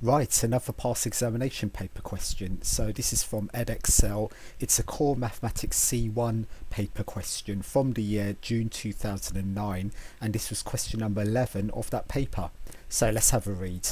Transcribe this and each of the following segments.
Right, another past examination paper question. So this is from Edexcel. It's a core mathematics C1 paper question from the year June 2009, and this was question number 11 of that paper. So let's have a read.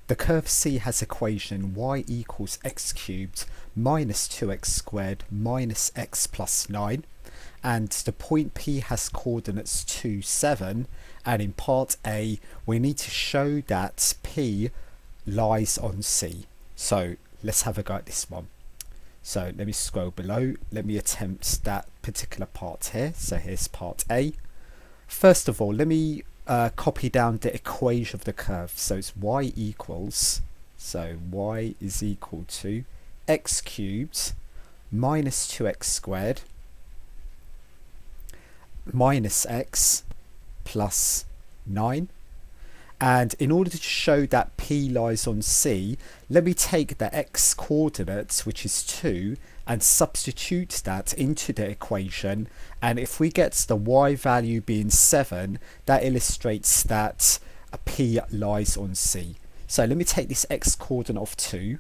The curve C has equation y equals x cubed minus 2x squared minus x plus 9, and the point P has coordinates 2, 7, and in part A we need to show that P lies on C. So let's have a go at this one. So let me scroll below. Let me attempt that particular part here. So here's part A. First of all, let me copy down the equation of the curve. So it's y equals, so y is equal to x cubed minus 2x squared minus x plus 9. And in order to show that P lies on C, let me take the x coordinates, which is 2, and substitute that into the equation. And if we get the y value being 7, that illustrates that P lies on C. So let me take this x coordinate of 2.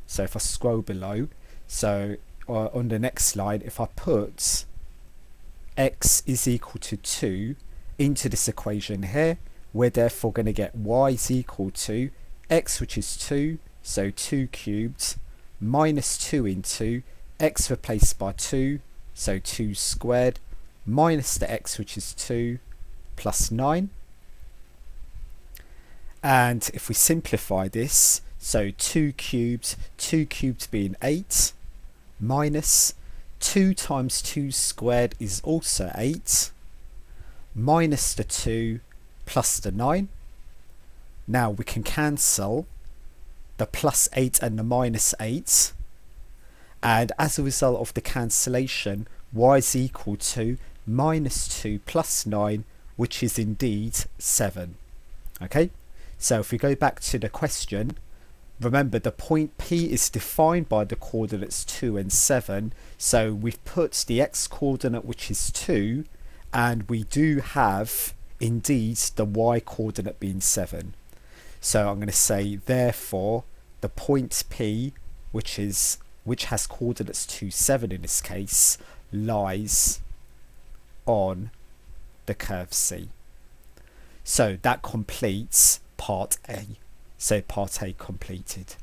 So if I scroll below, so on the next slide, if I put x is equal to 2 into this equation here, we're therefore going to get y is equal to x, which is 2, so 2 cubed, minus 2 into x replaced by 2, so 2 squared, minus the x, which is 2, plus 9. And if we simplify this, so 2 cubed being 8, minus 2 times 2 squared is also 8, minus the 2, plus the 9. Now we can cancel the plus 8 and the minus 8, and as a result of the cancellation, y is equal to minus 2 plus 9, which is indeed 7. Okay, so if we go back to the question, remember the point P is defined by the coordinates 2 and 7, so we've put the x coordinate, which is 2, and we do have indeed the y coordinate being 7. So I'm going to say therefore the point P, which has coordinates 2, 7 in this case, lies on the curve C. So that completes part A. So part A completed.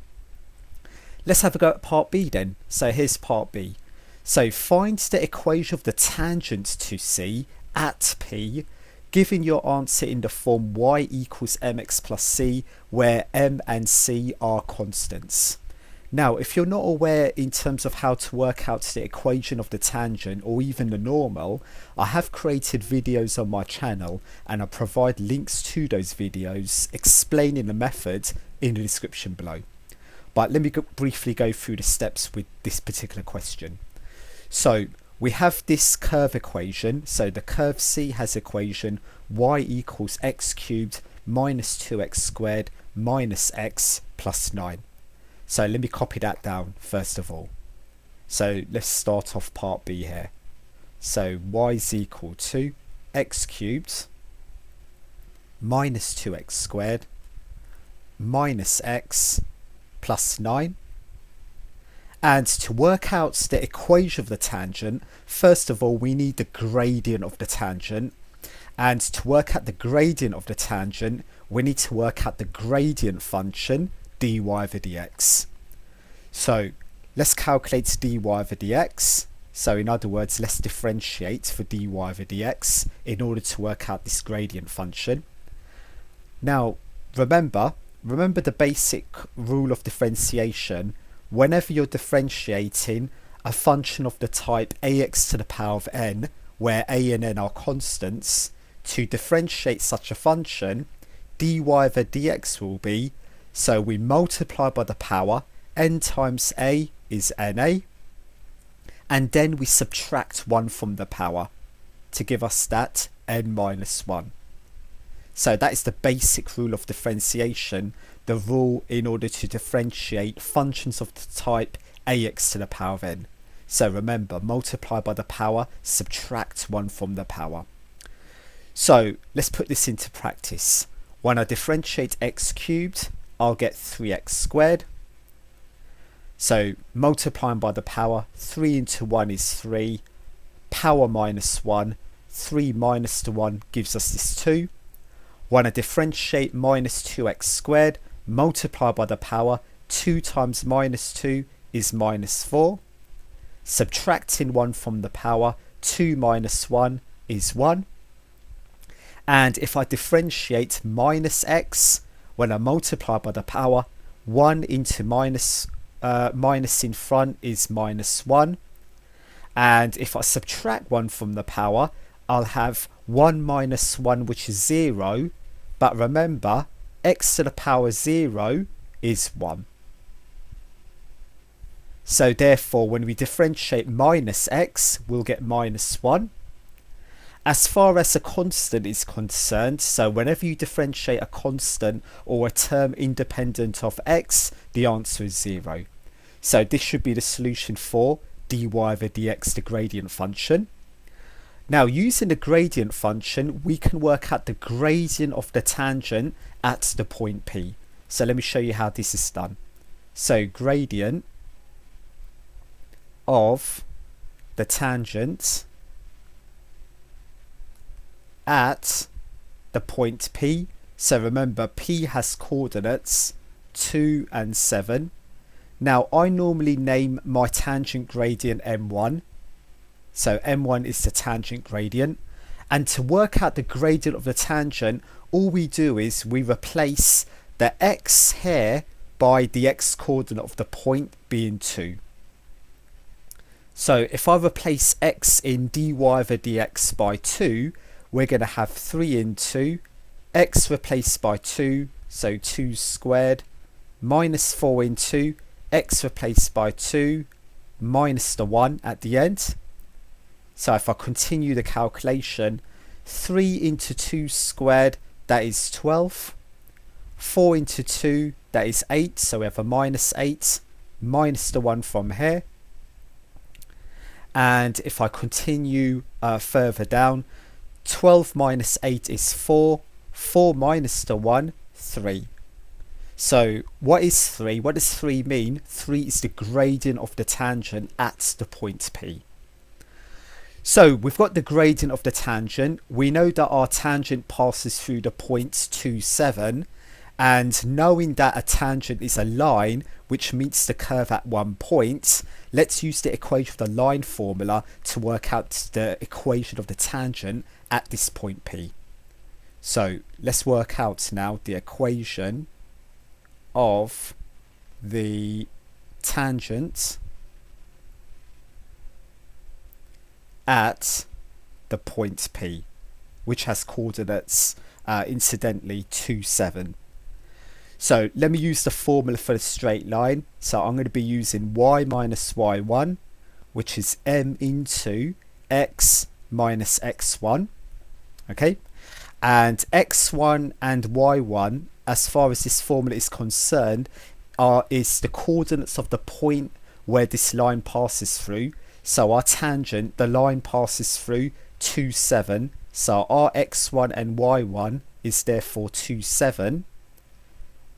Let's have a go at part B then. So here's part B. So find the equation of the tangent to C at P, giving your answer in the form y equals mx plus c, where m and c are constants. Now, if you're not aware in terms of how to work out the equation of the tangent or even the normal, I have created videos on my channel and I provide links to those videos explaining the method in the description below. But let me briefly go through the steps with this particular question. So we have this curve equation. So the curve C has equation y equals x cubed minus 2x squared minus x plus 9. So let me copy that down first of all. So let's start off part B here. So y is equal to x cubed minus 2x squared minus x plus 9. And to work out the equation of the tangent, first of all we need the gradient of the tangent. And to work out the gradient of the tangent, we need to work out the gradient function dy over dx. So let's calculate dy over dx. So in other words, let's differentiate for dy over dx in order to work out this gradient function. Now remember the basic rule of differentiation. Whenever you're differentiating a function of the type ax to the power of n, where a and n are constants, to differentiate such a function, dy over dx will be, so we multiply by the power, n times a is na, and then we subtract 1 from the power to give us that n minus 1. So that is the basic rule of differentiation, the rule in order to differentiate functions of the type ax to the power of n. So remember, multiply by the power, subtract 1 from the power. So let's put this into practice. When I differentiate x cubed, I'll get 3x squared. So multiplying by the power, 3 into 1 is 3, power minus 1, 3 minus the 1 gives us this 2. Want to differentiate minus 2x squared, multiply by the power, 2 times minus 2 is minus 4. Subtracting 1 from the power, 2 minus 1 is 1. And if I differentiate minus x, when I multiply by the power, 1 into minus in front is minus 1. And if I subtract 1 from the power, I'll have 1 minus 1, which is 0. But remember, x to the power 0 is 1. So therefore, when we differentiate minus x, we'll get minus 1. As far as a constant is concerned, so whenever you differentiate a constant or a term independent of x, the answer is 0. So this should be the solution for dy over dx, the gradient function. Now, using the gradient function, we can work out the gradient of the tangent at the point P. So let me show you how this is done. So gradient of the tangent at the point P. So remember, P has coordinates 2 and 7. Now, I normally name my tangent gradient M1. So M1 is the tangent gradient. And to work out the gradient of the tangent, all we do is we replace the x here by the x coordinate of the point being 2. So if I replace x in dy over dx by 2, we're going to have 3 into x replaced by 2, so 2 squared, minus 4 into x replaced by 2, minus the 1 at the end. So if I continue the calculation, 3 into 2 squared, that is 12. 4 into 2, that is 8. So we have a minus 8, minus the 1 from here. And if I continue further down, 12 minus 8 is 4. 4 minus the 1, 3. So what is 3? What does 3 mean? 3 is the gradient of the tangent at the point P. So we've got the gradient of the tangent. We know that our tangent passes through the points 2, 7. And knowing that a tangent is a line which meets the curve at one point, let's use the equation of the line formula to work out the equation of the tangent at this point P. So let's work out now the equation of the tangent at the point P, which has coordinates incidentally 2, 7. So let me use the formula for the straight line. So I'm going to be using y minus y1, which is m into x minus x1. Okay, and x1 and y1, as far as this formula is concerned, is the coordinates of the point where this line passes through. So our tangent, the line passes through 2, 7. So our x1 and y1 is therefore 2, 7.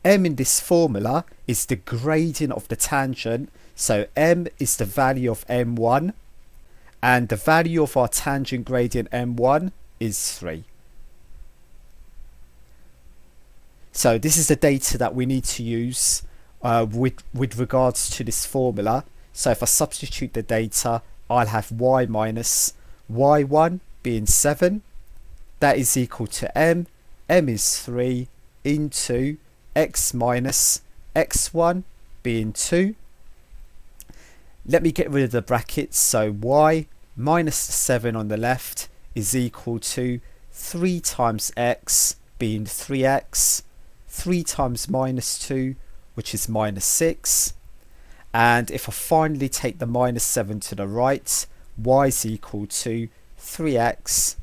M in this formula is the gradient of the tangent. So m is the value of m1. And the value of our tangent gradient m1 is 3. So this is the data that we need to use with regards to this formula. So if I substitute the data, I'll have y minus y1 being 7. That is equal to m. M is 3 into x minus x1 being 2. Let me get rid of the brackets. So y minus the 7 on the left is equal to 3 times x being 3x. 3 times minus 2, which is minus 6. And if I finally take the minus 7 to the right, y is equal to 3x,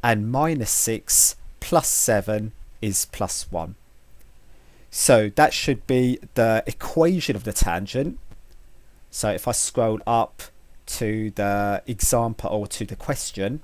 and minus 6 plus 7 is plus 1. So that should be the equation of the tangent. So if I scroll up to the example or to the question,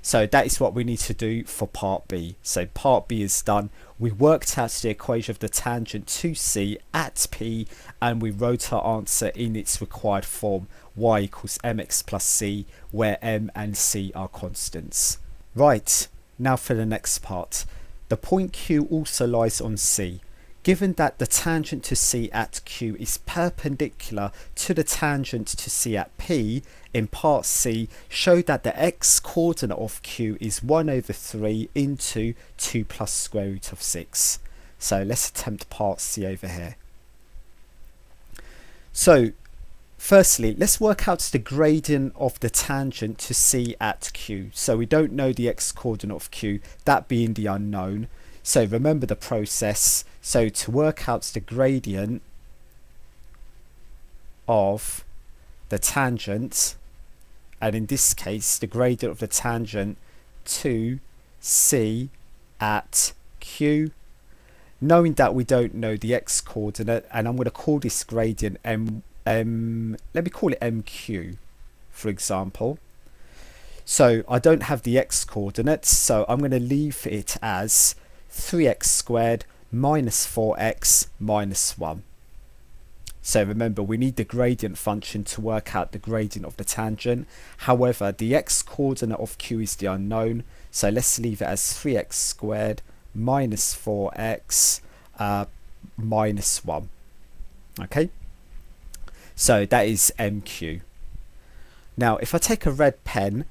So that is what we need to do for part B. So part B is done. We worked out the equation of the tangent to C at P, and we wrote our answer in its required form, y equals mx plus c, where m and c are constants. Right, now for the next part. The point Q also lies on C. Given that the tangent to C at Q is perpendicular to the tangent to C at P, in part C, show that the x coordinate of Q is 1 over 3 into 2 plus square root of 6. So let's attempt part C over here. So firstly, let's work out the gradient of the tangent to C at Q. So we don't know the x coordinate of Q, that being the unknown. So remember the process. So to work out the gradient of the tangent, and in this case the gradient of the tangent to C at Q, knowing that we don't know the x coordinate, and I'm going to call this gradient let me call it MQ, for example. So I don't have the x coordinates, so I'm going to leave it as 3x squared minus 4x minus 1. So remember, we need the gradient function to work out the gradient of the tangent. However, the x coordinate of Q is the unknown, so let's leave it as 3x squared minus 4x minus 1. Okay, so that is MQ. Now if I take a red pen,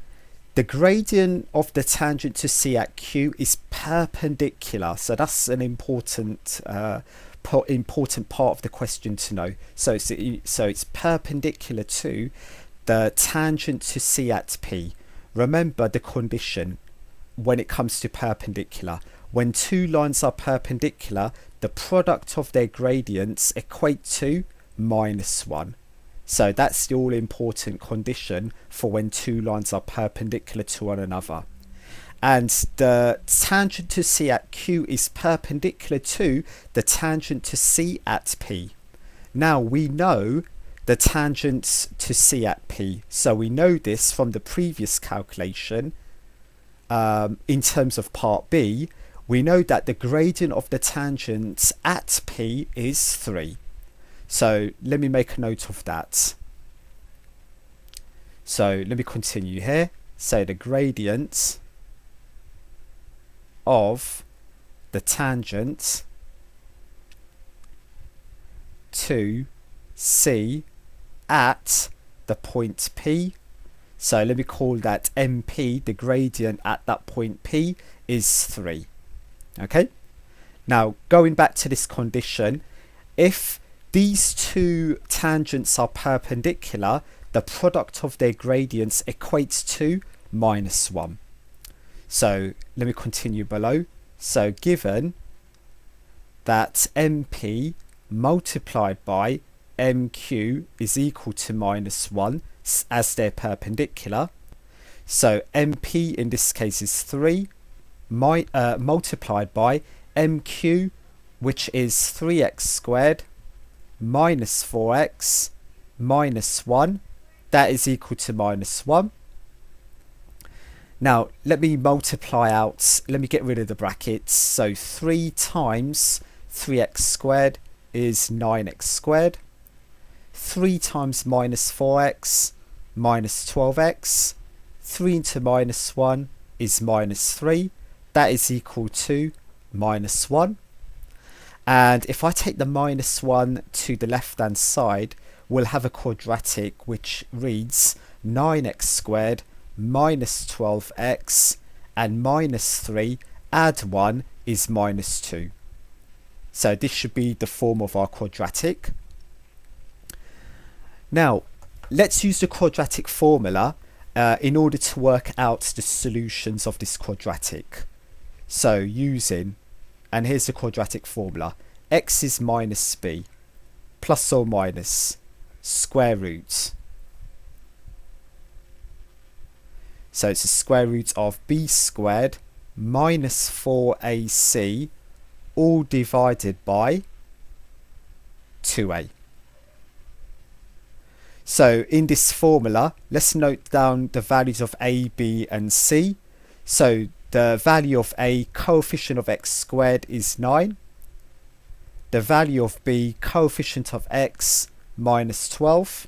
the gradient of the tangent to C at Q is perpendicular, so that's an important part of the question to know. So it's perpendicular to the tangent to C at P. Remember the condition when it comes to perpendicular. When two lines are perpendicular, the product of their gradients equate to -1. So that's the all-important condition for when two lines are perpendicular to one another. And the tangent to C at Q is perpendicular to the tangent to C at P. Now we know the tangent to C at P, so we know this from the previous calculation. In terms of part B, we know that the gradient of the tangent at P is 3. So let me make a note of that. So let me continue here. So the gradient of the tangent to C at the point P. So let me call that MP. The gradient at that point P is 3. Okay. Now going back to this condition, if these two tangents are perpendicular, the product of their gradients equates to -1. So let me continue below. So given that MP multiplied by MQ is equal to -1 as they're perpendicular, so MP in this case is 3 multiplied by MQ, which is 3x squared minus 4x minus 1, that is equal to -1. Now let me multiply out, let me get rid of the brackets. So 3 times 3x squared is 9x squared. 3 times minus 4x minus 12x. 3 into -1 is -3. That is equal to -1. And if I take the -1 to the left hand side, we'll have a quadratic which reads 9x squared minus 12x and -3 add 1 is -2. So this should be the form of our quadratic. Now let's use the quadratic formula in order to work out the solutions of this quadratic. So using, and here's the quadratic formula, x is minus b plus or minus square root. So it's the square root of b squared minus 4ac all divided by 2a. So in this formula, let's note down the values of a, b and c. So the value of A, coefficient of x squared, is 9. The value of B, coefficient of x, minus 12.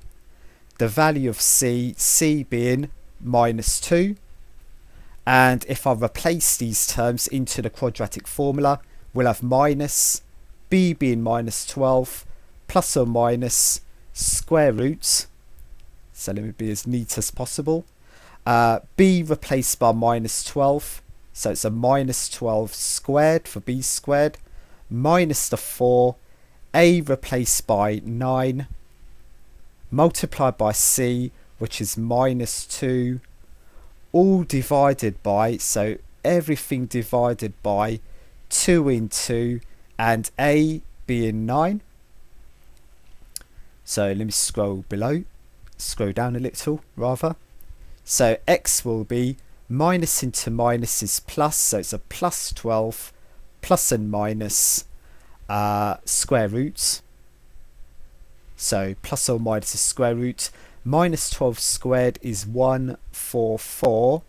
The value of C, C being minus 2. And if I replace these terms into the quadratic formula, we'll have minus B being minus 12 plus or minus square root. So let me be as neat as possible. B replaced by minus 12. So it's a minus 12 squared for B squared. Minus the 4. A replaced by 9. Multiplied by C, which is minus 2. All divided by, so everything divided by 2 into, and A being 9. So let me scroll down a little rather. So x will be minus into minus is plus, so it's a plus 12 plus and minus square root. So plus or minus is square root. Minus 12 squared is 144.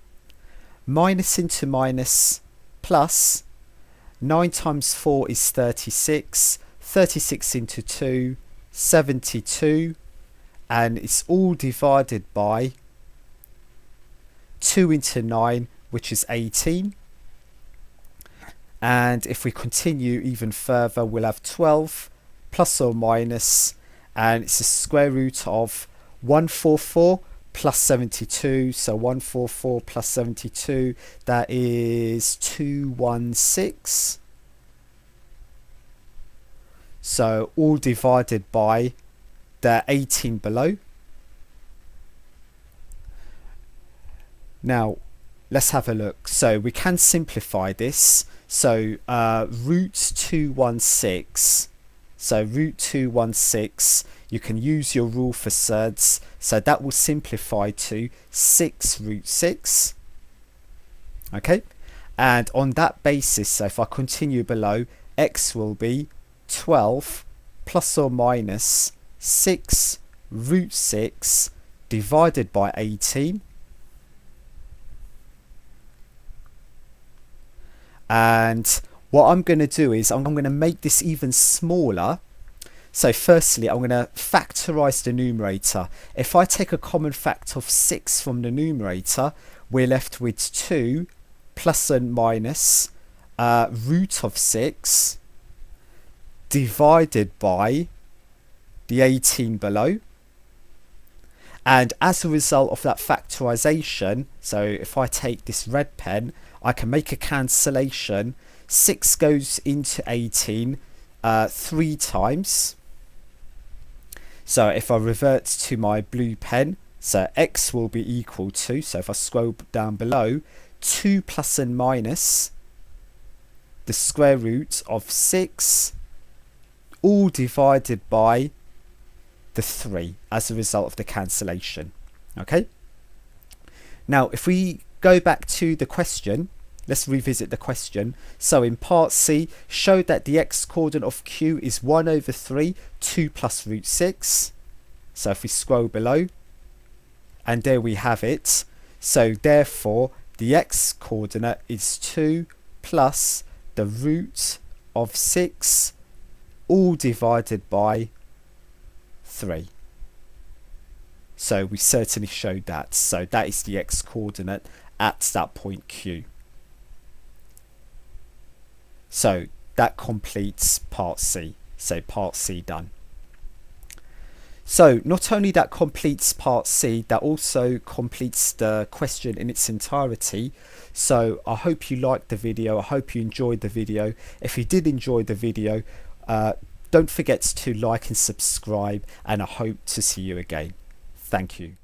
Minus into minus plus. 9 times 4 is 36. 36 into 2, 72. And it's all divided by 2 into 9, which is 18. And if we continue even further, we'll have 12 plus or minus, and it's the square root of 144 plus 72. So 144 plus 72, that is 216. So all divided by the 18 below. Now let's have a look. So we can simplify this. So root 216. So root 216, you can use your rule for surds. So that will simplify to 6 root 6. Okay. And on that basis, so if I continue below, x will be 12 plus or minus 6 root 6 divided by 18. And what I'm going to do is I'm going to make this even smaller. So firstly, I'm going to factorize the numerator. If I take a common factor of 6 from the numerator, we're left with 2 plus and minus root of 6 divided by the 18 below. And as a result of that factorization, so if I take this red pen, I can make a cancellation. 6 goes into 18 3 times. So if I revert to my blue pen, so x will be equal to, so if I scroll down below, 2 plus and minus the square root of 6, all divided by the 3 as a result of the cancellation. Okay. Now if we go back to the question, let's revisit the question. So in part C, show that the x coordinate of Q is 1 over 3, 2 plus root 6. So if we scroll below, and there we have it. So therefore, the x coordinate is 2 plus the root of 6, all divided by 3. So we certainly showed that. So that is the x coordinate at that point Q. So that completes part C. So part C done. So not only that completes part C, that also completes the question in its entirety. So I hope you liked the video. I hope you enjoyed the video. If you did enjoy the video, don't forget to like and subscribe, and I hope to see you again. Thank you.